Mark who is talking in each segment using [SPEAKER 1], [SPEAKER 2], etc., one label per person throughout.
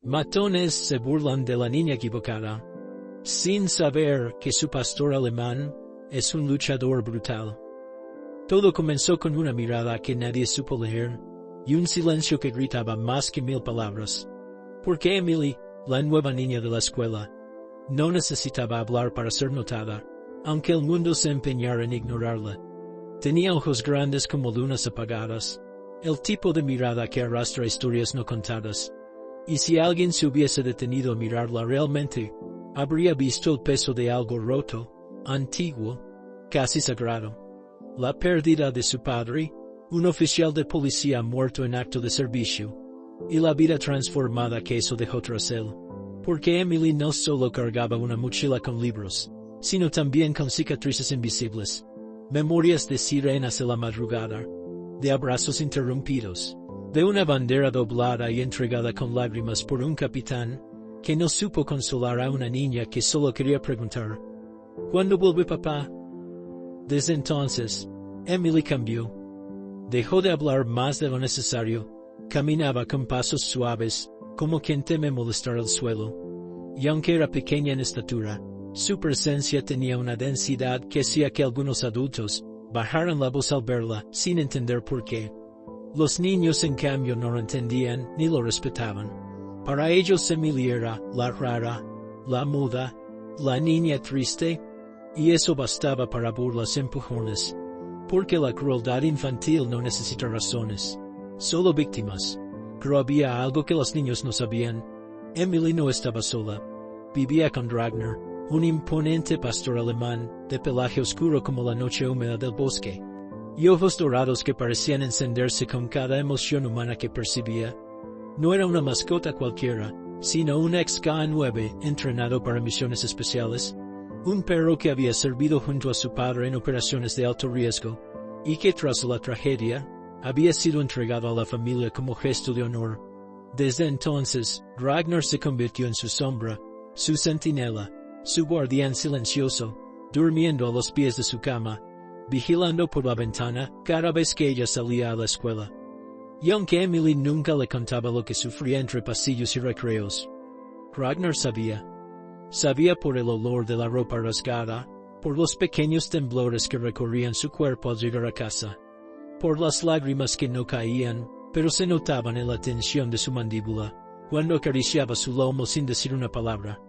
[SPEAKER 1] Matones se burlan de la niña equivocada, sin saber que su pastor alemán es un luchador brutal. Todo comenzó con una mirada que nadie supo leer, y un silencio que gritaba más que 1000 palabras. Porque Emily, la nueva niña de la escuela, no necesitaba hablar para ser notada, aunque el mundo se empeñara en ignorarla. Tenía ojos grandes como lunas apagadas, el tipo de mirada que arrastra historias no contadas. Y si alguien se hubiese detenido a mirarla realmente, habría visto el peso de algo roto, antiguo, casi sagrado. La pérdida de su padre, un oficial de policía muerto en acto de servicio, y la vida transformada que eso dejó tras él. Porque Emily no solo cargaba una mochila con libros, sino también con cicatrices invisibles, memorias de sirenas en la madrugada, de abrazos interrumpidos, de una bandera doblada y entregada con lágrimas por un capitán, que no supo consolar a una niña que solo quería preguntar, ¿cuándo vuelve papá? Desde entonces, Emily cambió. Dejó de hablar más de lo necesario, caminaba con pasos suaves, como quien teme molestar el suelo. Y aunque era pequeña en estatura, su presencia tenía una densidad que hacía que algunos adultos bajaran la voz al verla, sin entender por qué. Los niños en cambio no lo entendían ni lo respetaban. Para ellos Emily era la rara, la muda, la niña triste, y eso bastaba para burlas y empujones. Porque la crueldad infantil no necesita razones, solo víctimas. Pero había algo que los niños no sabían. Emily no estaba sola. Vivía con Ragnar, un imponente pastor alemán, de pelaje oscuro como la noche húmeda del bosque, y ojos dorados que parecían encenderse con cada emoción humana que percibía. No era una mascota cualquiera, sino un ex K9 entrenado para misiones especiales. Un perro que había servido junto a su padre en operaciones de alto riesgo, y que tras la tragedia, había sido entregado a la familia como gesto de honor. Desde entonces, Ragnar se convirtió en su sombra, su centinela, su guardián silencioso, durmiendo a los pies de su cama, vigilando por la ventana cada vez que ella salía a la escuela. Y aunque Emily nunca le contaba lo que sufría entre pasillos y recreos, Ragnar sabía. Sabía por el olor de la ropa rasgada, por los pequeños temblores que recorrían su cuerpo al llegar a casa, por las lágrimas que no caían, pero se notaban en la tensión de su mandíbula, cuando acariciaba su lomo sin decir una palabra.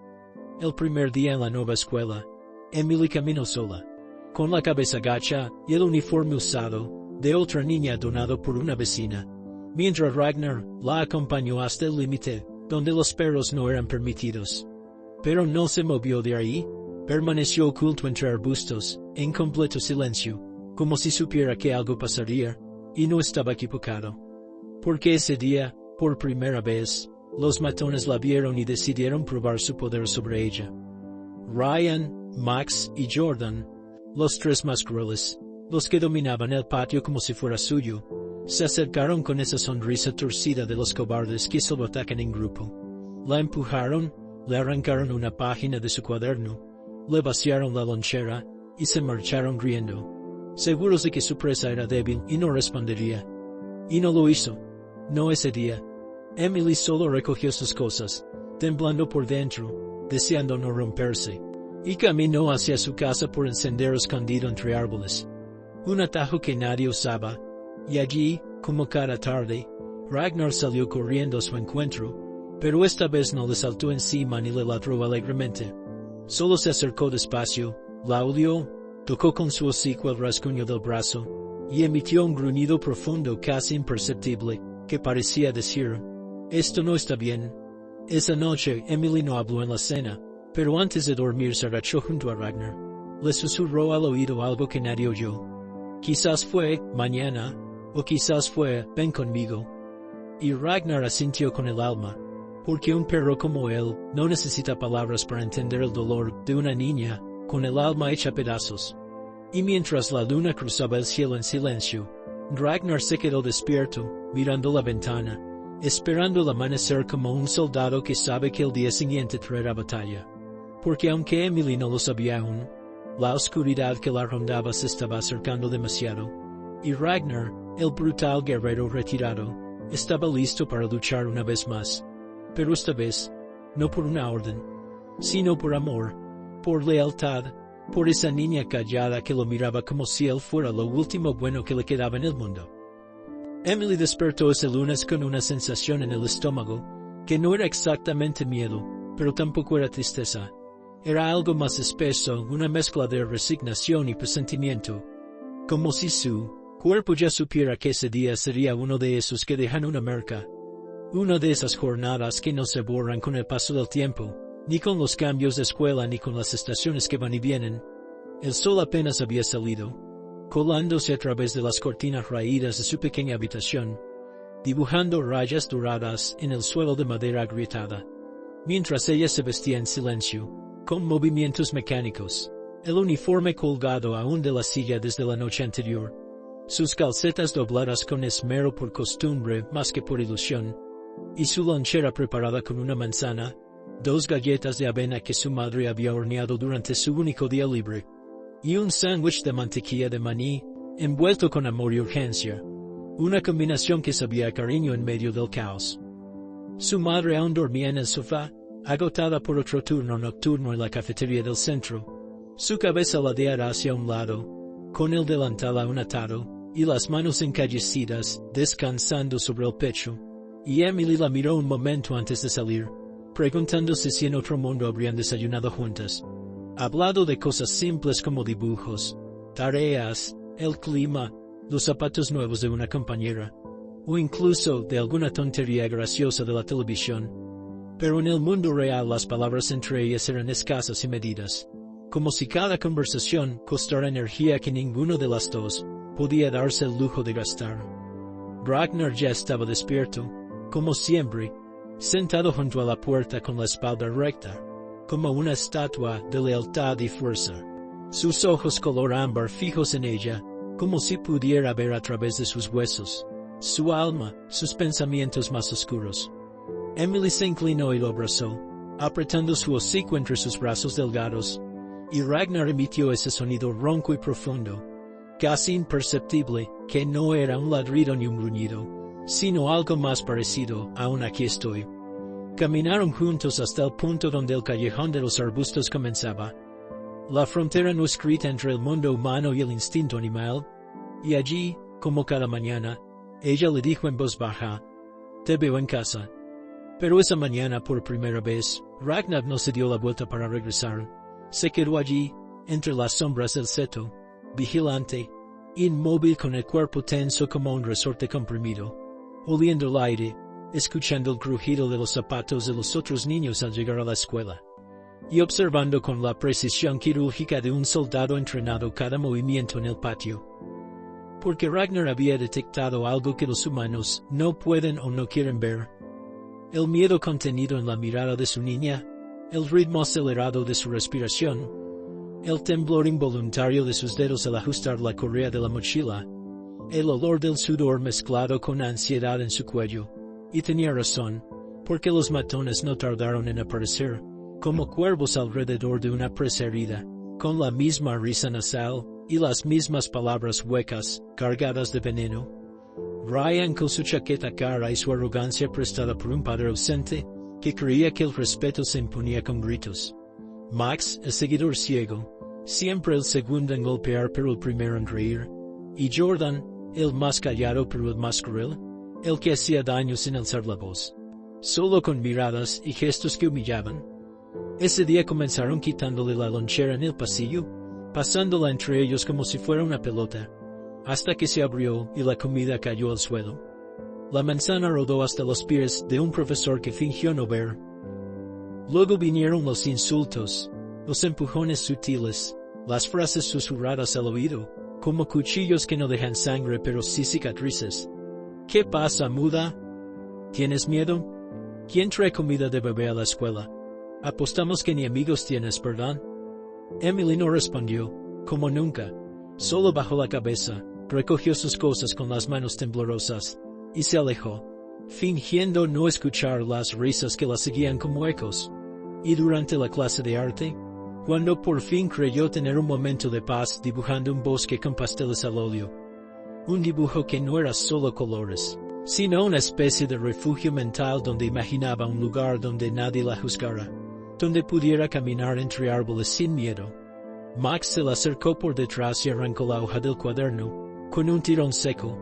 [SPEAKER 1] El primer día en la nueva escuela, Emily caminó sola, con la cabeza gacha y el uniforme usado, de otra niña donado por una vecina, mientras Ragnar la acompañó hasta el límite, donde los perros no eran permitidos. Pero no se movió de ahí, permaneció oculto entre arbustos, en completo silencio, como si supiera que algo pasaría, y no estaba equivocado. Porque ese día, por primera vez, los matones la vieron y decidieron probar su poder sobre ella. Ryan, Max y Jordan, los tres más crueles, los que dominaban el patio como si fuera suyo, se acercaron con esa sonrisa torcida de los cobardes que solo atacan en grupo. La empujaron, le arrancaron una página de su cuaderno, le vaciaron la lonchera, y se marcharon riendo, seguros de que su presa era débil y no respondería. Y no lo hizo. No ese día. Emily solo recogió sus cosas, temblando por dentro, deseando no romperse, y caminó hacia su casa por el sendero escondido entre árboles. Un atajo que nadie usaba, y allí, como cada tarde, Ragnar salió corriendo a su encuentro, pero esta vez no le saltó encima ni le ladró alegremente. Solo se acercó despacio, la olió, tocó con su hocico el rasguño del brazo, y emitió un gruñido profundo casi imperceptible, que parecía decir, «Esto no está bien». Esa noche Emily no habló en la cena, pero antes de dormir se agachó junto a Ragnar. Le susurró al oído algo que nadie oyó. Quizás fue, «mañana», o quizás fue, «ven conmigo». Y Ragnar asintió con el alma. Porque un perro como él no necesita palabras para entender el dolor de una niña, con el alma hecha pedazos. Y mientras la luna cruzaba el cielo en silencio, Ragnar se quedó despierto, mirando la ventana, esperando el amanecer como un soldado que sabe que el día siguiente traerá batalla. Porque aunque Emily no lo sabía aún, la oscuridad que la rondaba se estaba acercando demasiado, y Ragnar, el brutal guerrero retirado, estaba listo para luchar una vez más. pero esta vez, no por una orden, sino por amor, por lealtad, por esa niña callada que lo miraba como si él fuera lo último bueno que le quedaba en el mundo. Emily despertó ese lunes con una sensación en el estómago, que no era exactamente miedo, pero tampoco era tristeza. Era algo más espeso, una mezcla de resignación y presentimiento. Como si su cuerpo ya supiera que ese día sería uno de esos que dejan una marca. Una de esas jornadas que no se borran con el paso del tiempo, ni con los cambios de escuela ni con las estaciones que van y vienen. El sol apenas había salido, colándose a través de las cortinas raídas de su pequeña habitación, dibujando rayas doradas en el suelo de madera agrietada. Mientras ella se vestía en silencio, con movimientos mecánicos, el uniforme colgado aún de la silla desde la noche anterior, sus calcetas dobladas con esmero por costumbre más que por ilusión, y su lonchera preparada con una manzana, 2 galletas de avena que su madre había horneado durante su único día libre, y un sándwich de mantequilla de maní, envuelto con amor y urgencia, una combinación que sabía a cariño en medio del caos. Su madre aún dormía en el sofá, agotada por otro turno nocturno en la cafetería del centro, su cabeza ladeada hacia un lado, con el delantal aún atado, y las manos encallecidas, descansando sobre el pecho, y Emily la miró un momento antes de salir, preguntándose si en otro mundo habrían desayunado juntas. Hablado de cosas simples como dibujos, tareas, el clima, los zapatos nuevos de una compañera, o incluso de alguna tontería graciosa de la televisión. Pero en el mundo real las palabras entre ellas eran escasas y medidas, como si cada conversación costara energía que ninguno de las dos podía darse el lujo de gastar. Ragnar ya estaba despierto, como siempre, sentado junto a la puerta con la espalda recta, como una estatua de lealtad y fuerza. Sus ojos color ámbar fijos en ella, como si pudiera ver a través de sus huesos, su alma, sus pensamientos más oscuros. Emily se inclinó y lo abrazó, apretando su hocico entre sus brazos delgados, y Ragnar emitió ese sonido ronco y profundo, casi imperceptible, que no era un ladrido ni un gruñido, sino algo más parecido a un aquí estoy. Caminaron juntos hasta el punto donde el callejón de los arbustos comenzaba, la frontera no escrita entre el mundo humano y el instinto animal, y allí, como cada mañana, ella le dijo en voz baja, «Te veo en casa». Pero esa mañana, por primera vez, Ragnar no se dio la vuelta para regresar. Se quedó allí, entre las sombras del seto, vigilante, inmóvil con el cuerpo tenso como un resorte comprimido, oliendo el aire, escuchando el crujido de los zapatos de los otros niños al llegar a la escuela, y observando con la precisión quirúrgica de un soldado entrenado cada movimiento en el patio. Porque Ragnar había detectado algo que los humanos no pueden o no quieren ver. El miedo contenido en la mirada de su niña, el ritmo acelerado de su respiración, el temblor involuntario de sus dedos al ajustar la correa de la mochila, el olor del sudor mezclado con ansiedad en su cuello. Y tenía razón, porque los matones no tardaron en aparecer, como cuervos alrededor de una presa herida, con la misma risa nasal, y las mismas palabras huecas, cargadas de veneno. Ryan con su chaqueta cara y su arrogancia prestada por un padre ausente, que creía que el respeto se imponía con gritos. Max, el seguidor ciego, siempre el segundo en golpear pero el primero en reír. Y Jordan, el más callado pero el más cruel, el que hacía daño sin alzar la voz, solo con miradas y gestos que humillaban. Ese día comenzaron quitándole la lonchera en el pasillo, pasándola entre ellos como si fuera una pelota, hasta que se abrió y la comida cayó al suelo. La manzana rodó hasta los pies de un profesor que fingió no ver. Luego vinieron los insultos, los empujones sutiles, las frases susurradas al oído, como cuchillos que no dejan sangre pero sí cicatrices. ¿Qué pasa, muda? ¿Tienes miedo? ¿Quién trae comida de bebé a la escuela? Apostamos que ni amigos tienes, ¿verdad? Emily no respondió, como nunca. Solo bajó la cabeza, recogió sus cosas con las manos temblorosas, y se alejó, fingiendo no escuchar las risas que la seguían como ecos. Y durante la clase de arte, cuando por fin creyó tener un momento de paz dibujando un bosque con pasteles al óleo, un dibujo que no era solo colores, sino una especie de refugio mental donde imaginaba un lugar donde nadie la juzgara, donde pudiera caminar entre árboles sin miedo. Max se le acercó por detrás y arrancó la hoja del cuaderno, con un tirón seco,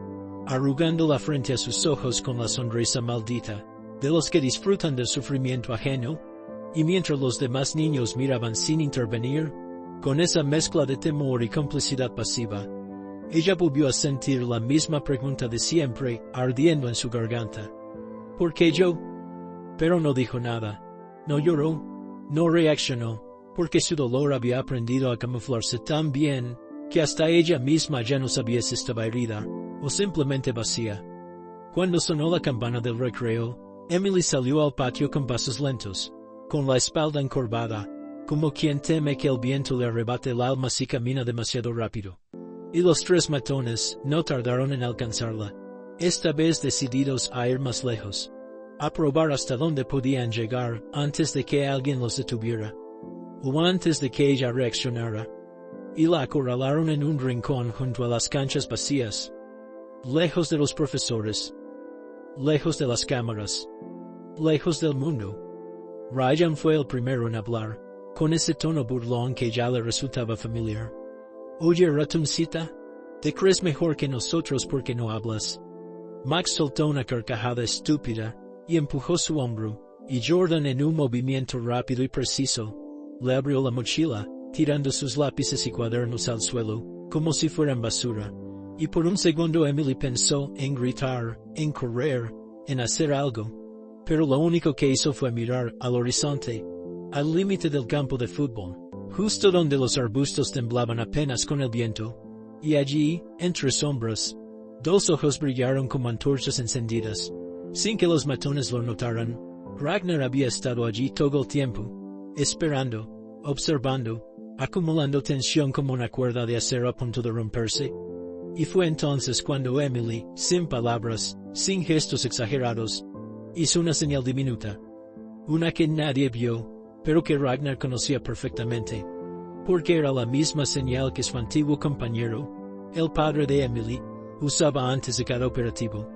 [SPEAKER 1] arrugando la frente a sus ojos con la sonrisa maldita, de los que disfrutan del sufrimiento ajeno, y mientras los demás niños miraban sin intervenir, con esa mezcla de temor y complicidad pasiva, ella volvió a sentir la misma pregunta de siempre, ardiendo en su garganta. ¿Por qué yo? Pero no dijo nada. No lloró, no reaccionó, porque su dolor había aprendido a camuflarse tan bien, que hasta ella misma ya no sabía si estaba herida, o simplemente vacía. Cuando sonó la campana del recreo, Emily salió al patio con pasos lentos, con la espalda encorvada, como quien teme que el viento le arrebate el alma si camina demasiado rápido. Y los tres matones no tardaron en alcanzarla, esta vez decididos a ir más lejos, a probar hasta dónde podían llegar antes de que alguien los detuviera, o antes de que ella reaccionara, y la acorralaron en un rincón junto a las canchas vacías, lejos de los profesores, lejos de las cámaras, lejos del mundo. Ryan fue el primero en hablar, con ese tono burlón que ya le resultaba familiar. Oye, ratoncita, ¿te crees mejor que nosotros porque no hablas? Max soltó una carcajada estúpida, y empujó su hombro, y Jordan en un movimiento rápido y preciso, le abrió la mochila, tirando sus lápices y cuadernos al suelo, como si fueran basura. Y por un segundo Emily pensó en gritar, en correr, en hacer algo. Pero lo único que hizo fue mirar al horizonte, al límite del campo de fútbol, justo donde los arbustos temblaban apenas con el viento, y allí, entre sombras, dos ojos brillaron como antorchas encendidas. Sin que los matones lo notaran, Ragnar había estado allí todo el tiempo, esperando, observando, acumulando tensión como una cuerda de acero a punto de romperse. Y fue entonces cuando Emily, sin palabras, sin gestos exagerados, hizo una señal diminuta, una que nadie vio, pero que Ragnar conocía perfectamente, porque era la misma señal que su antiguo compañero, el padre de Emily, usaba antes de cada operativo.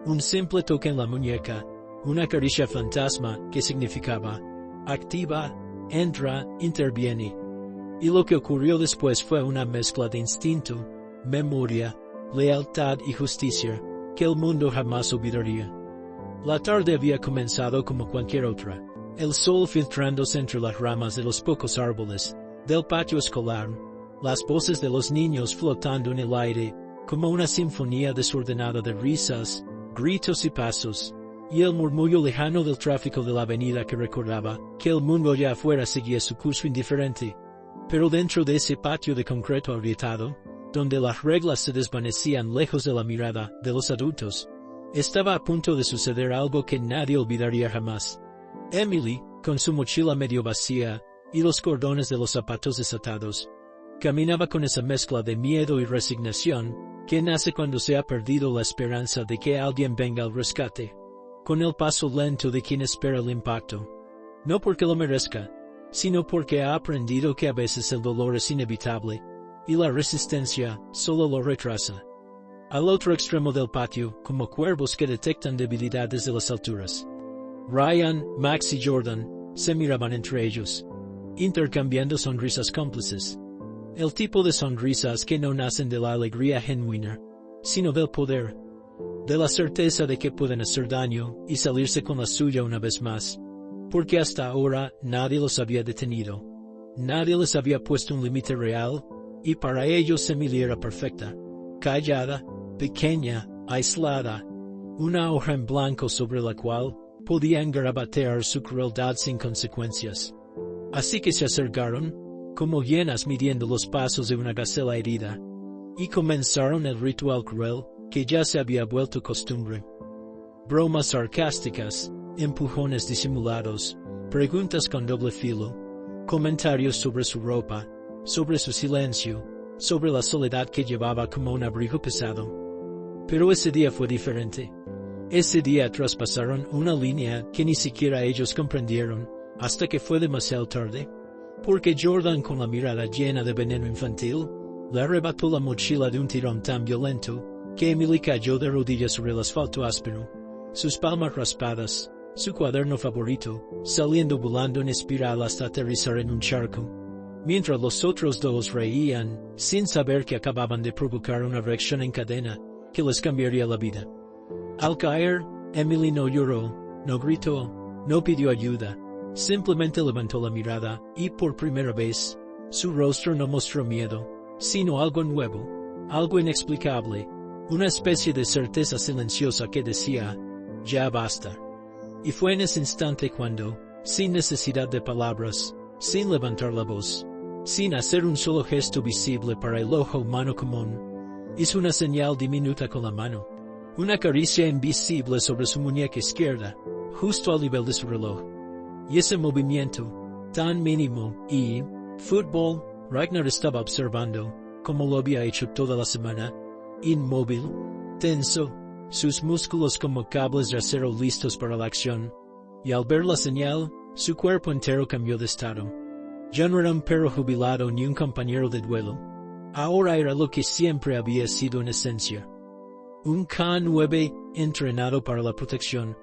[SPEAKER 1] Un simple toque en la muñeca, una caricia fantasma que significaba, activa, entra, interviene. Y lo que ocurrió después fue una mezcla de instinto, memoria, lealtad y justicia, que el mundo jamás olvidaría. La tarde había comenzado como cualquier otra, el sol filtrándose entre las ramas de los pocos árboles del patio escolar, las voces de los niños flotando en el aire, como una sinfonía desordenada de risas, gritos y pasos, y el murmullo lejano del tráfico de la avenida que recordaba que el mundo allá afuera seguía su curso indiferente. Pero dentro de ese patio de concreto agrietado, donde las reglas se desvanecían lejos de la mirada de los adultos, estaba a punto de suceder algo que nadie olvidaría jamás. Emily, con su mochila medio vacía, y los cordones de los zapatos desatados, caminaba con esa mezcla de miedo y resignación, que nace cuando se ha perdido la esperanza de que alguien venga al rescate, con el paso lento de quien espera el impacto. No porque lo merezca, sino porque ha aprendido que a veces el dolor es inevitable, y la resistencia solo lo retrasa. Al otro extremo del patio, como cuervos que detectan debilidades de las alturas, Ryan, Max y Jordan se miraban entre ellos, intercambiando sonrisas cómplices. El tipo de sonrisas que no nacen de la alegría genuina, sino del poder, de la certeza de que pueden hacer daño y salirse con la suya una vez más, porque hasta ahora nadie los había detenido, nadie les había puesto un límite real, y para ellos Emily era perfecta, callada, pequeña, aislada, una hoja en blanco sobre la cual podían garabatear su crueldad sin consecuencias. Así que se acercaron, como hienas midiendo los pasos de una gacela herida, y comenzaron el ritual cruel, que ya se había vuelto costumbre. Bromas sarcásticas, empujones disimulados, preguntas con doble filo, comentarios sobre su ropa, sobre su silencio, sobre la soledad que llevaba como un abrigo pesado. Pero ese día fue diferente. Ese día traspasaron una línea que ni siquiera ellos comprendieron, hasta que fue demasiado tarde, porque Jordan, con la mirada llena de veneno infantil, le arrebató la mochila de un tirón tan violento, que Emily cayó de rodillas sobre el asfalto áspero, sus palmas raspadas, su cuaderno favorito, saliendo volando en espiral hasta aterrizar en un charco. Mientras los otros dos reían, sin saber que acababan de provocar una reacción en cadena, que les cambiaría la vida. Al caer, Emily no lloró, no gritó, no pidió ayuda, simplemente levantó la mirada, y por primera vez, su rostro no mostró miedo, sino algo nuevo, algo inexplicable, una especie de certeza silenciosa que decía, ya basta. Y fue en ese instante cuando, sin necesidad de palabras, sin levantar la voz, sin hacer un solo gesto visible para el ojo humano común, hizo una señal diminuta con la mano, una caricia invisible sobre su muñeca izquierda, justo al nivel de su reloj. Y ese movimiento, tan mínimo y, fútbol, Ragnar estaba observando, como lo había hecho toda la semana, inmóvil, tenso, sus músculos como cables de acero listos para la acción, y al ver la señal, su cuerpo entero cambió de estado. Ya no era un perro jubilado ni un compañero de duelo. Ahora era lo que siempre había sido en esencia. Un K9 entrenado para la protección,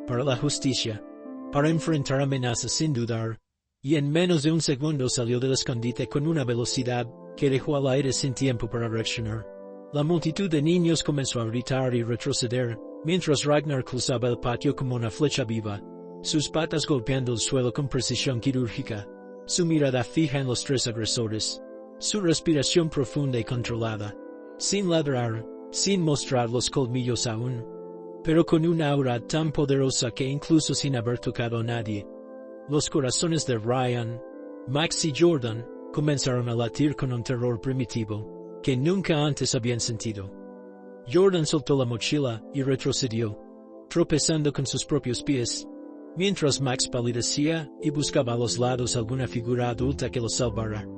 [SPEAKER 1] para la justicia, para enfrentar amenazas sin dudar, y en menos de un segundo salió del escondite con una velocidad que dejó al aire sin tiempo para reaccionar. La multitud de niños comenzó a gritar y retroceder, mientras Ragnar cruzaba el patio como una flecha viva, sus patas golpeando el suelo con precisión quirúrgica, su mirada fija en los tres agresores, su respiración profunda y controlada, sin ladrar, sin mostrar los colmillos aún, pero con una aura tan poderosa que incluso sin haber tocado a nadie, los corazones de Ryan, Max y Jordan comenzaron a latir con un terror primitivo que nunca antes habían sentido. Jordan soltó la mochila y retrocedió, tropezando con sus propios pies, mientras Max palidecía y buscaba a los lados alguna figura adulta que lo salvara.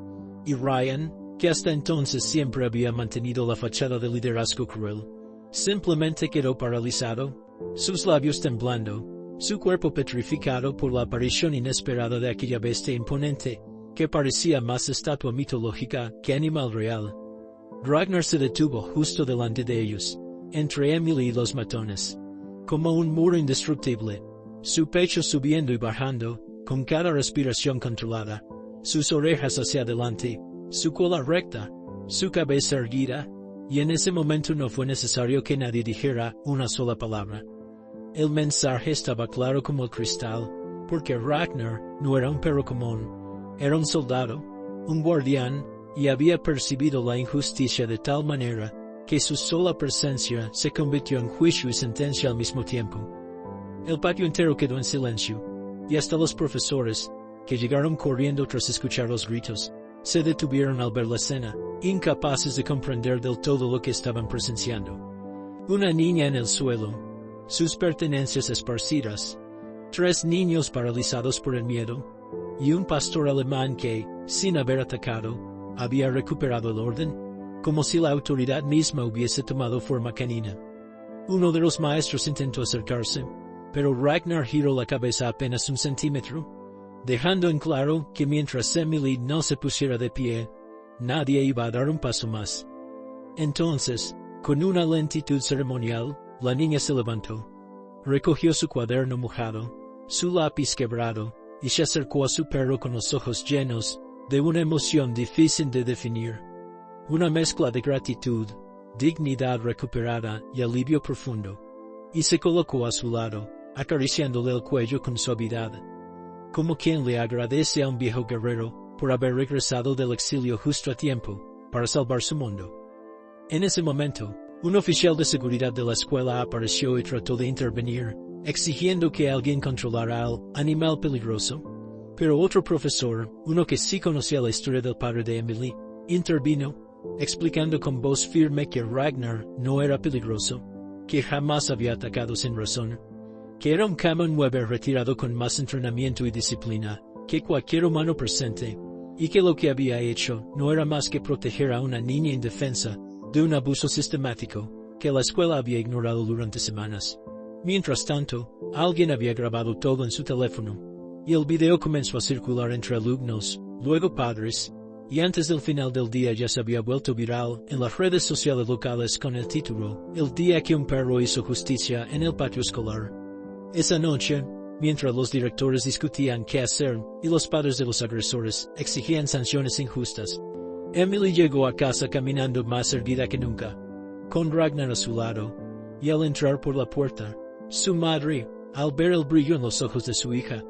[SPEAKER 1] Y Ryan, que hasta entonces siempre había mantenido la fachada de liderazgo cruel, simplemente quedó paralizado, sus labios temblando, su cuerpo petrificado por la aparición inesperada de aquella bestia imponente, que parecía más estatua mitológica que animal real. Ragnar se detuvo justo delante de ellos, entre Emily y los matones, como un muro indestructible, su pecho subiendo y bajando, con cada respiración controlada, sus orejas hacia adelante, su cola recta, su cabeza erguida, y en ese momento no fue necesario que nadie dijera una sola palabra. El mensaje estaba claro como el cristal, porque Ragnar no era un perro común, era un soldado, un guardián, y había percibido la injusticia de tal manera, que su sola presencia se convirtió en juicio y sentencia al mismo tiempo. El patio entero quedó en silencio, y hasta los profesores, que llegaron corriendo tras escuchar los gritos, se detuvieron al ver la escena, incapaces de comprender del todo lo que estaban presenciando. Una niña en el suelo, sus pertenencias esparcidas, 3 niños paralizados por el miedo, y un pastor alemán que, sin haber atacado, había recuperado el orden, como si la autoridad misma hubiese tomado forma canina. Uno de los maestros intentó acercarse, pero Ragnar giró la cabeza apenas un centímetro, dejando en claro que mientras Emily no se pusiera de pie, nadie iba a dar un paso más. Entonces, con una lentitud ceremonial, la niña se levantó, recogió su cuaderno mojado, su lápiz quebrado, y se acercó a su perro con los ojos llenos de una emoción difícil de definir. Una mezcla de gratitud, dignidad recuperada y alivio profundo. Y se colocó a su lado, acariciándole el cuello con suavidad, como quien le agradece a un viejo guerrero por haber regresado del exilio justo a tiempo, para salvar su mundo. En ese momento, un oficial de seguridad de la escuela apareció y trató de intervenir, exigiendo que alguien controlara al animal peligroso. Pero otro profesor, uno que sí conocía la historia del padre de Emily, intervino, explicando con voz firme que Ragnar no era peligroso, que jamás había atacado sin razón, que era un K9 retirado con más entrenamiento y disciplina que cualquier humano presente, y que lo que había hecho no era más que proteger a una niña indefensa de un abuso sistemático que la escuela había ignorado durante semanas. Mientras tanto, alguien había grabado todo en su teléfono, y el video comenzó a circular entre alumnos, luego padres, y antes del final del día ya se había vuelto viral en las redes sociales locales con el título "El día que un perro hizo justicia en el patio escolar". Esa noche, mientras los directores discutían qué hacer y los padres de los agresores exigían sanciones injustas, Emily llegó a casa caminando más erguida que nunca, con Ragnar a su lado, y al entrar por la puerta, su madre, al ver el brillo en los ojos de su hija,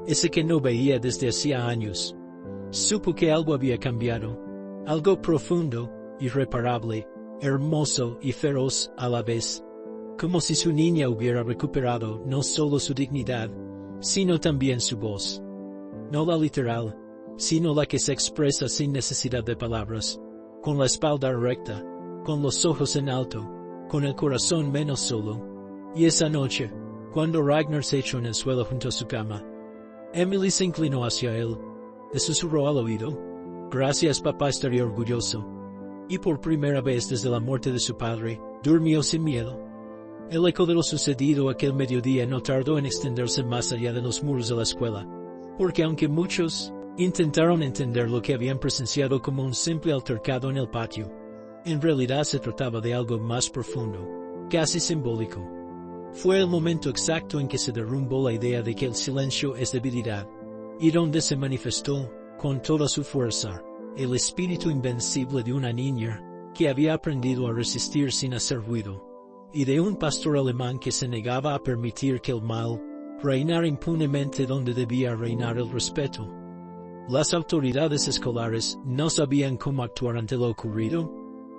[SPEAKER 1] ese que no veía desde hacía años, supo que algo había cambiado, algo profundo, irreparable, hermoso y feroz a la vez, como si su niña hubiera recuperado no solo su dignidad, sino también su voz. No la literal, sino la que se expresa sin necesidad de palabras, con la espalda recta, con los ojos en alto, con el corazón menos solo. Y esa noche, cuando Ragnar se echó en el suelo junto a su cama, Emily se inclinó hacia él, le susurró al oído: "Gracias, papá, estaría orgulloso". Y por primera vez desde la muerte de su padre, durmió sin miedo. El eco de lo sucedido aquel mediodía no tardó en extenderse más allá de los muros de la escuela, porque aunque muchos intentaron entender lo que habían presenciado como un simple altercado en el patio, en realidad se trataba de algo más profundo, casi simbólico. Fue el momento exacto en que se derrumbó la idea de que el silencio es debilidad, y donde se manifestó, con toda su fuerza, el espíritu invencible de una niña que había aprendido a resistir sin hacer ruido, y de un pastor alemán que se negaba a permitir que el mal reinara impunemente donde debía reinar el respeto. Las autoridades escolares no sabían cómo actuar ante lo ocurrido,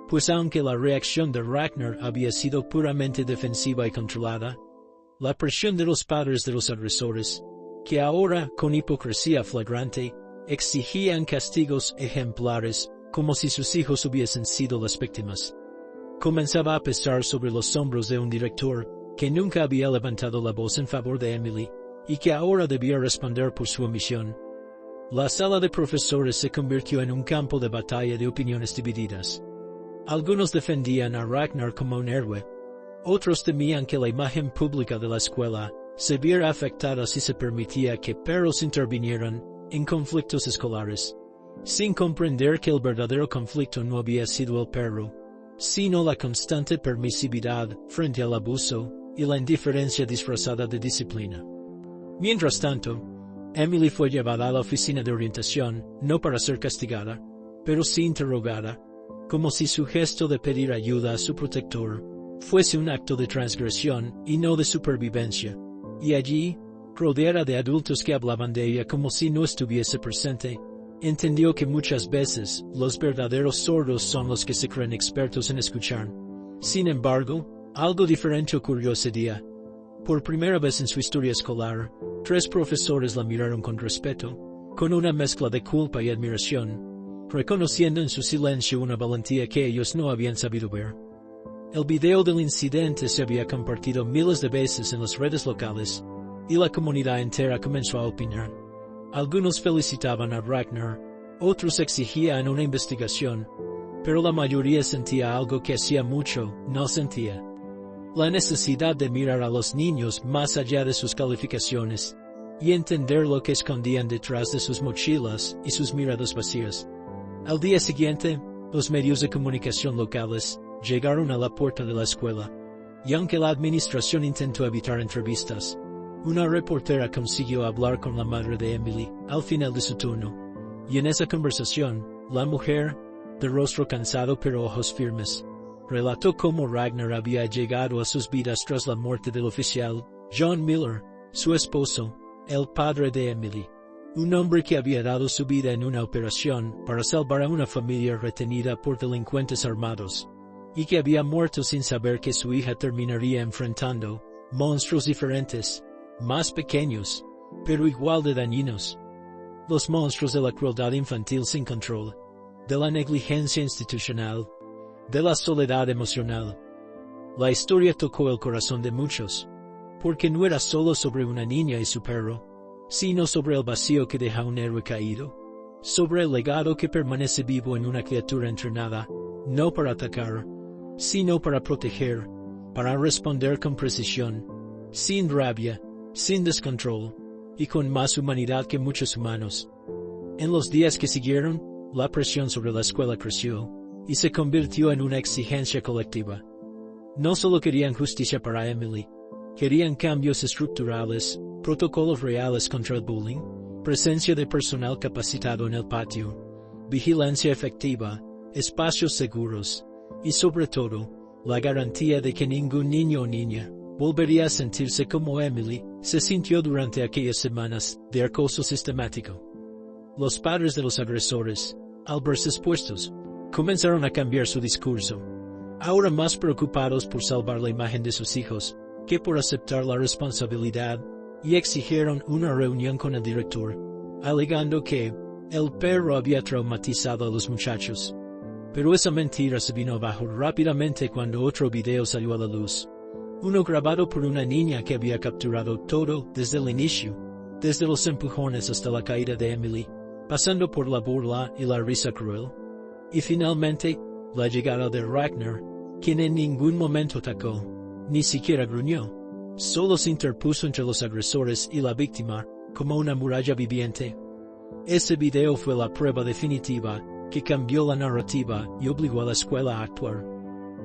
[SPEAKER 1] pues aunque la reacción de Ragnar había sido puramente defensiva y controlada, la presión de los padres de los agresores, que ahora, con hipocresía flagrante, exigían castigos ejemplares, como si sus hijos hubiesen sido las víctimas, comenzaba a pesar sobre los hombros de un director que nunca había levantado la voz en favor de Emily, y que ahora debía responder por su omisión. La sala de profesores se convirtió en un campo de batalla de opiniones divididas. Algunos defendían a Ragnar como un héroe, otros temían que la imagen pública de la escuela se viera afectada si se permitía que perros intervinieran en conflictos escolares, sin comprender que el verdadero conflicto no había sido el perro, sino la constante permisividad frente al abuso y la indiferencia disfrazada de disciplina. Mientras tanto, Emily fue llevada a la oficina de orientación, no para ser castigada, pero sí interrogada, como si su gesto de pedir ayuda a su protector fuese un acto de transgresión y no de supervivencia, y allí, rodeada de adultos que hablaban de ella como si no estuviese presente, entendió que muchas veces los verdaderos sordos son los que se creen expertos en escuchar. Sin embargo, algo diferente ocurrió ese día. Por primera vez en su historia escolar, 3 profesores la miraron con respeto, con una mezcla de culpa y admiración, reconociendo en su silencio una valentía que ellos no habían sabido ver. El video del incidente se había compartido miles de veces en las redes locales, y la comunidad entera comenzó a opinar. Algunos felicitaban a Ragnar, otros exigían una investigación, pero la mayoría sentía algo que hacía mucho no sentía: la necesidad de mirar a los niños más allá de sus calificaciones, y entender lo que escondían detrás de sus mochilas y sus miradas vacías. Al día siguiente, los medios de comunicación locales llegaron a la puerta de la escuela, y aunque la administración intentó evitar entrevistas, una reportera consiguió hablar con la madre de Emily al final de su turno, y en esa conversación, la mujer, de rostro cansado pero ojos firmes, relató cómo Ragnar había llegado a sus vidas tras la muerte del oficial John Miller, su esposo, el padre de Emily, un hombre que había dado su vida en una operación para salvar a una familia retenida por delincuentes armados, y que había muerto sin saber que su hija terminaría enfrentando monstruos diferentes, más pequeños, pero igual de dañinos. Los monstruos de la crueldad infantil sin control, de la negligencia institucional, de la soledad emocional. La historia tocó el corazón de muchos, porque no era solo sobre una niña y su perro, sino sobre el vacío que deja un héroe caído, sobre el legado que permanece vivo en una criatura entrenada, no para atacar, sino para proteger, para responder con precisión, sin rabia, sin descontrol, y con más humanidad que muchos humanos. En los días que siguieron, la presión sobre la escuela creció, y se convirtió en una exigencia colectiva. No solo querían justicia para Emily, querían cambios estructurales, protocolos reales contra el bullying, presencia de personal capacitado en el patio, vigilancia efectiva, espacios seguros, y sobre todo, la garantía de que ningún niño o niña volvería a sentirse como Emily se sintió durante aquellas semanas de acoso sistemático. Los padres de los agresores, al verse expuestos, comenzaron a cambiar su discurso, ahora más preocupados por salvar la imagen de sus hijos que por aceptar la responsabilidad, y exigieron una reunión con el director, alegando que el perro había traumatizado a los muchachos. Pero esa mentira se vino abajo rápidamente cuando otro video salió a la luz. Uno grabado por una niña que había capturado todo desde el inicio, desde los empujones hasta la caída de Emily, pasando por la burla y la risa cruel. Y finalmente, la llegada de Ragnar, quien en ningún momento atacó, ni siquiera gruñó, solo se interpuso entre los agresores y la víctima, como una muralla viviente. Ese video fue la prueba definitiva que cambió la narrativa y obligó a la escuela a actuar.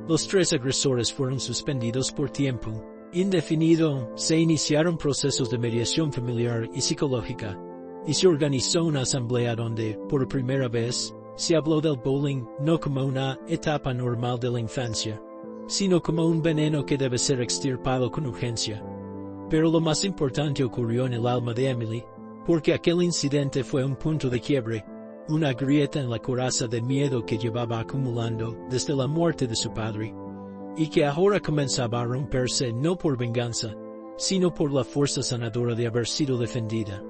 [SPEAKER 1] Los 3 agresores fueron suspendidos por tiempo indefinido, se iniciaron procesos de mediación familiar y psicológica, y se organizó una asamblea donde, por primera vez, se habló del bullying no como una etapa normal de la infancia, sino como un veneno que debe ser extirpado con urgencia. Pero lo más importante ocurrió en el alma de Emily, porque aquel incidente fue un punto de quiebre, una grieta en la coraza de miedo que llevaba acumulando desde la muerte de su padre, y que ahora comenzaba a romperse no por venganza, sino por la fuerza sanadora de haber sido defendida,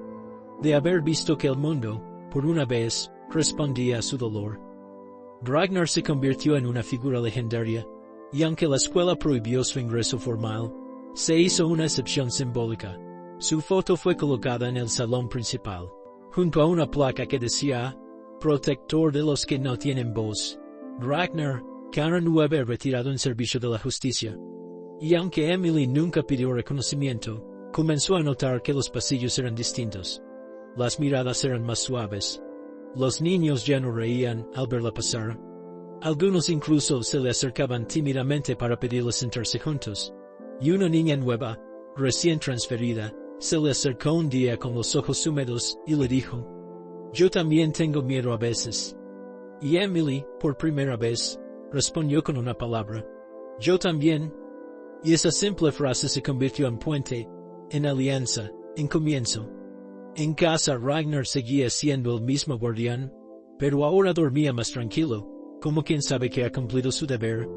[SPEAKER 1] de haber visto que el mundo, por una vez, respondía a su dolor. Ragnar se convirtió en una figura legendaria, y aunque la escuela prohibió su ingreso formal, se hizo una excepción simbólica. Su foto fue colocada en el salón principal, junto a una placa que decía, "Protector de los que no tienen voz, Ragnar, cara 9 retirado en servicio de la justicia". Y aunque Emily nunca pidió reconocimiento, comenzó a notar que los pasillos eran distintos. Las miradas eran más suaves. Los niños ya no reían al verla pasar. Algunos incluso se le acercaban tímidamente para pedirle sentarse juntos. Y una niña nueva, recién transferida, se le acercó un día con los ojos húmedos y le dijo, "Yo también tengo miedo a veces". Y Emily, por primera vez, respondió con una palabra, "Yo también". Y esa simple frase se convirtió en puente, en alianza, en comienzo. En casa Ragnar seguía siendo el mismo guardián, pero ahora dormía más tranquilo, como quien sabe que ha cumplido su deber.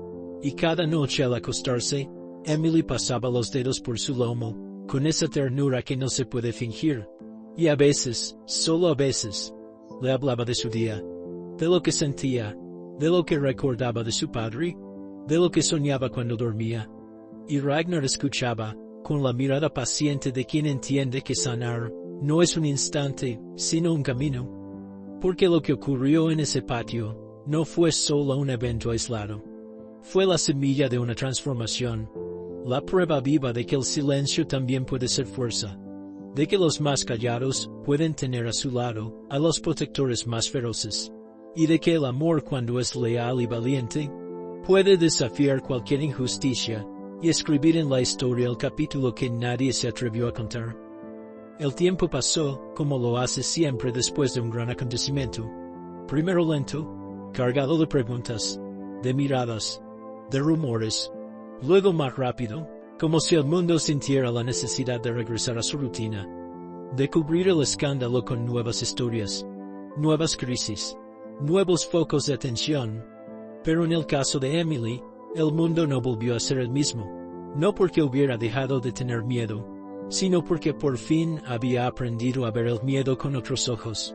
[SPEAKER 1] Y cada noche al acostarse, Emily pasaba los dedos por su lomo, con esa ternura que no se puede fingir. Y a veces, solo a veces, le hablaba de su día, de lo que sentía, de lo que recordaba de su padre, de lo que soñaba cuando dormía. Y Ragnar escuchaba, con la mirada paciente de quien entiende que sanar no es un instante, sino un camino. Porque lo que ocurrió en ese patio no fue solo un evento aislado. Fue la semilla de una transformación, la prueba viva de que el silencio también puede ser fuerza, de que los más callados pueden tener a su lado a los protectores más feroces, y de que el amor, cuando es leal y valiente, puede desafiar cualquier injusticia y escribir en la historia el capítulo que nadie se atrevió a contar. El tiempo pasó, como lo hace siempre después de un gran acontecimiento. Primero lento, cargado de preguntas, de miradas, de rumores. Luego más rápido, como si el mundo sintiera la necesidad de regresar a su rutina, de cubrir el escándalo con nuevas historias, nuevas crisis, nuevos focos de atención. Pero en el caso de Emily, el mundo no volvió a ser el mismo, no porque hubiera dejado de tener miedo, sino porque por fin había aprendido a ver el miedo con otros ojos,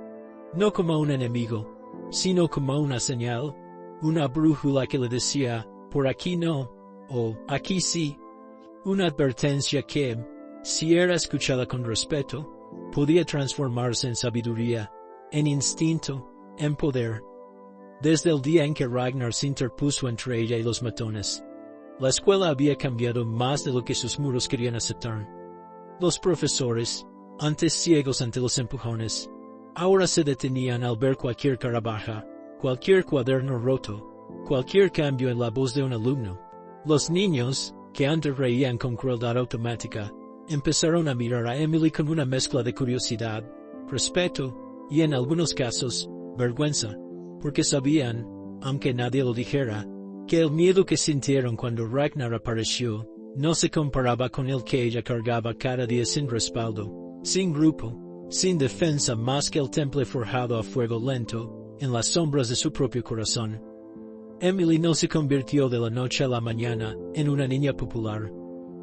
[SPEAKER 1] no como un enemigo, sino como una señal, una brújula que le decía, por aquí no, o aquí sí, una advertencia que, si era escuchada con respeto, podía transformarse en sabiduría, en instinto, en poder. Desde el día en que Ragnar se interpuso entre ella y los matones, la escuela había cambiado más de lo que sus muros querían aceptar. Los profesores, antes ciegos ante los empujones, Ahora se detenían al ver cualquier cara baja, cualquier cuaderno roto, cualquier cambio en la voz de un alumno. Los niños, que antes reían con crueldad automática, empezaron a mirar a Emily con una mezcla de curiosidad, respeto, y en algunos casos, vergüenza, porque sabían, aunque nadie lo dijera, que el miedo que sintieron cuando Ragnar apareció, no se comparaba con el que ella cargaba cada día sin respaldo, sin grupo, sin defensa más que el temple forjado a fuego lento, en las sombras de su propio corazón. Emily no se convirtió de la noche a la mañana en una niña popular,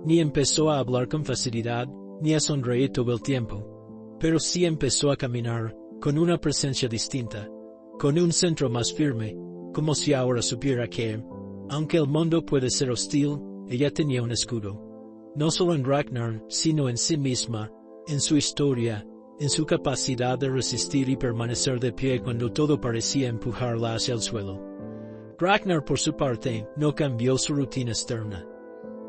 [SPEAKER 1] ni empezó a hablar con facilidad, ni a sonreír todo el tiempo, pero sí empezó a caminar, con una presencia distinta, con un centro más firme, como si ahora supiera que, aunque el mundo puede ser hostil, ella tenía un escudo. No solo en Ragnar, sino en sí misma, en su historia, en su capacidad de resistir y permanecer de pie cuando todo parecía empujarla hacia el suelo. Ragnar, por su parte, no cambió su rutina externa.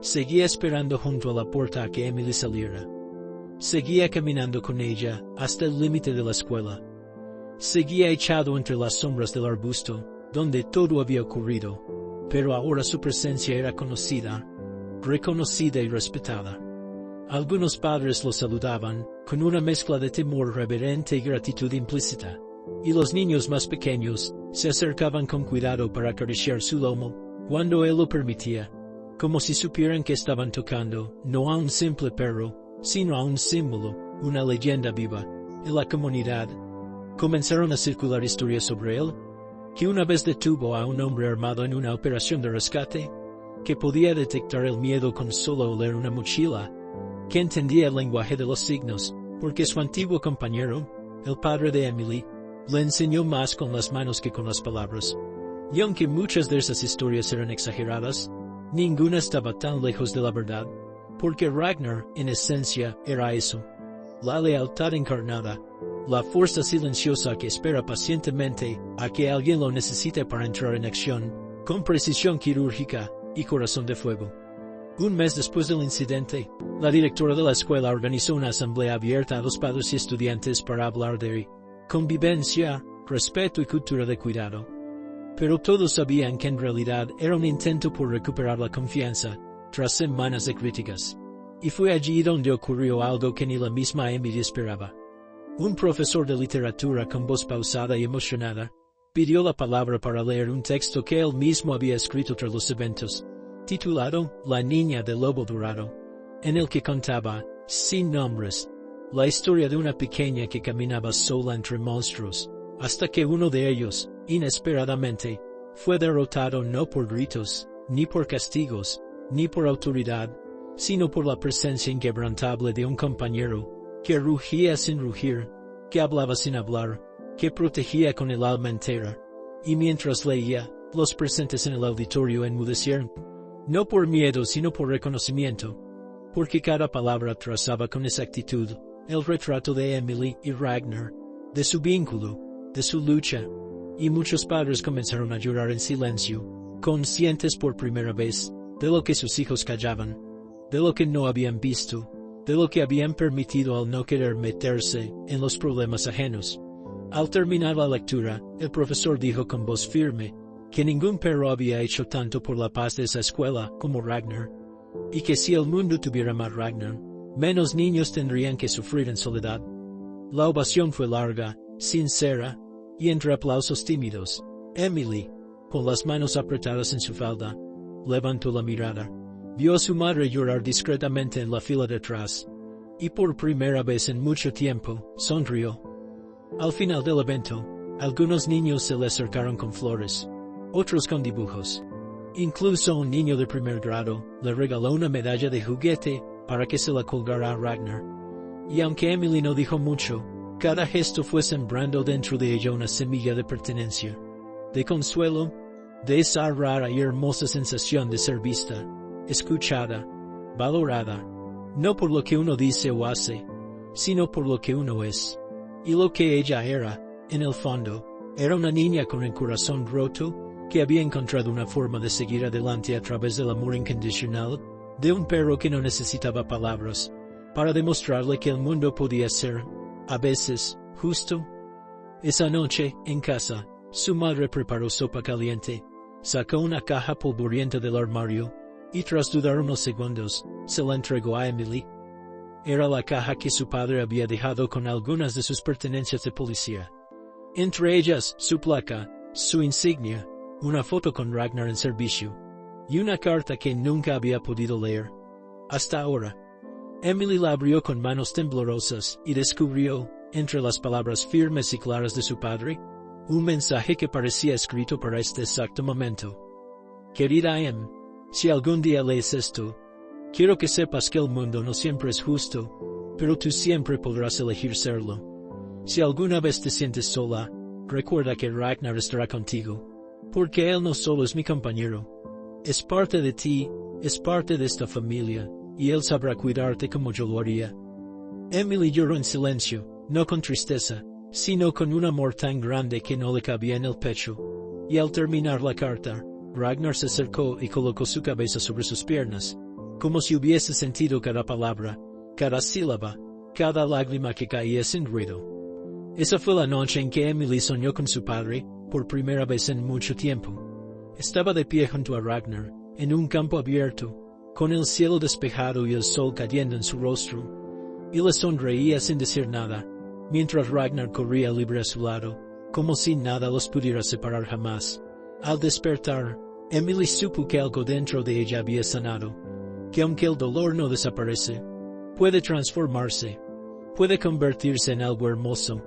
[SPEAKER 1] Seguía esperando junto a la puerta a que Emily saliera. Seguía caminando con ella hasta el límite de la escuela. Seguía echado entre las sombras del arbusto, donde todo había ocurrido, pero ahora su presencia era conocida, reconocida y respetada. Algunos padres lo saludaban, con una mezcla de temor reverente y gratitud implícita, y los niños más pequeños se acercaban con cuidado para acariciar su lomo, cuando él lo permitía, como si supieran que estaban tocando, no a un simple perro, sino a un símbolo, una leyenda viva. En la comunidad comenzaron a circular historias sobre él, que una vez detuvo a un hombre armado en una operación de rescate, que podía detectar el miedo con solo oler una mochila, que entendía el lenguaje de los signos, porque su antiguo compañero, el padre de Emily, le enseñó más con las manos que con las palabras. Y aunque muchas de esas historias eran exageradas, ninguna estaba tan lejos de la verdad, porque Ragnar, en esencia, era eso. La lealtad encarnada, la fuerza silenciosa que espera pacientemente a que alguien lo necesite para entrar en acción, con precisión quirúrgica y corazón de fuego. Un mes después del incidente, la directora de la escuela organizó una asamblea abierta a los padres y estudiantes para hablar de convivencia, respeto y cultura de cuidado. Pero todos sabían que en realidad era un intento por recuperar la confianza, tras semanas de críticas. Y fue allí donde ocurrió algo que ni la misma Emily esperaba. Un profesor de literatura con voz pausada y emocionada, pidió la palabra para leer un texto que él mismo había escrito tras los eventos, titulado La niña del lobo dorado, en el que contaba, sin nombres, la historia de una pequeña que caminaba sola entre monstruos, hasta que uno de ellos, inesperadamente, fue derrotado no por gritos, ni por castigos, ni por autoridad, sino por la presencia inquebrantable de un compañero, que rugía sin rugir, que hablaba sin hablar, que protegía con el alma entera. Y mientras leía, los presentes en el auditorio enmudecieron, no por miedo sino por reconocimiento, porque cada palabra trazaba con exactitud el retrato de Emily y Ragnar, de su vínculo, de su lucha, y muchos padres comenzaron a llorar en silencio, conscientes por primera vez de lo que sus hijos callaban, de lo que no habían visto, de lo que habían permitido al no querer meterse en los problemas ajenos. Al terminar la lectura, el profesor dijo con voz firme que ningún perro había hecho tanto por la paz de esa escuela como Ragnar, y que si el mundo tuviera más Ragnar, menos niños tendrían que sufrir en soledad. La ovación fue larga, sincera, y entre aplausos tímidos, Emily, con las manos apretadas en su falda, levantó la mirada. Vio a su madre llorar discretamente en la fila de atrás, y por primera vez en mucho tiempo, sonrió. Al final del evento, algunos niños se le acercaron con flores, otros con dibujos. Incluso un niño de primer grado le regaló una medalla de juguete para que se la colgara a Ragnar. Y aunque Emily no dijo mucho, cada gesto fue sembrando dentro de ella una semilla de pertenencia, de consuelo, de esa rara y hermosa sensación de ser vista, escuchada, valorada, no por lo que uno dice o hace, sino por lo que uno es. Y lo que ella era, en el fondo, era una niña con el corazón roto, que había encontrado una forma de seguir adelante a través del amor incondicional, de un perro que no necesitaba palabras, para demostrarle que el mundo podía ser, a veces, justo, Esa noche, en casa, su madre preparó sopa caliente, sacó una caja polvorienta del armario, y tras dudar unos segundos, se la entregó a Emily. Era la caja que su padre había dejado con algunas de sus pertenencias de policía. Entre ellas, su placa, su insignia, una foto con Ragnar en servicio, y una carta que nunca había podido leer. Hasta ahora. Emily la abrió con manos temblorosas y descubrió, entre las palabras firmes y claras de su padre, un mensaje que parecía escrito para este exacto momento. Querida Em, si algún día lees esto, quiero que sepas que el mundo no siempre es justo, pero tú siempre podrás elegir serlo. Si alguna vez te sientes sola, recuerda que Ragnar estará contigo, porque él no solo es mi compañero, es parte de ti, es parte de esta familia, y él sabrá cuidarte como yo lo haría. Emily lloró en silencio, no con tristeza, sino con un amor tan grande que no le cabía en el pecho. Y al terminar la carta, Ragnar se acercó y colocó su cabeza sobre sus piernas, como si hubiese sentido cada palabra, cada sílaba, cada lágrima que caía sin ruido. Esa fue la noche en que Emily soñó con su padre, por primera vez en mucho tiempo. Estaba de pie junto a Ragnar, en un campo abierto, con el cielo despejado y el sol cayendo en su rostro. Y le sonreía sin decir nada, mientras Ragnar corría libre a su lado, como si nada los pudiera separar jamás. Al despertar, Emily supo que algo dentro de ella había sanado, que aunque el dolor no desaparece, puede transformarse, puede convertirse en algo hermoso,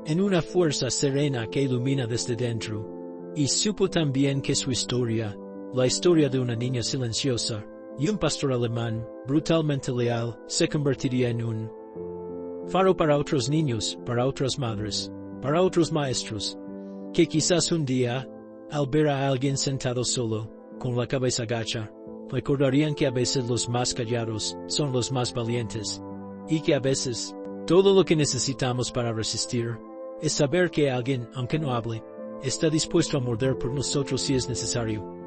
[SPEAKER 1] en una fuerza serena que ilumina desde dentro. Y supo también que su historia, la historia de una niña silenciosa y un pastor alemán, brutalmente leal, se convertiría en un faro para otros niños, para otras madres, para otros maestros, que quizás un día, al ver a alguien sentado solo, con la cabeza gacha, recordarían que a veces los más callados son los más valientes, y que a veces, todo lo que necesitamos para resistir, es saber que alguien, aunque no hable, está dispuesto a morder por nosotros si es necesario.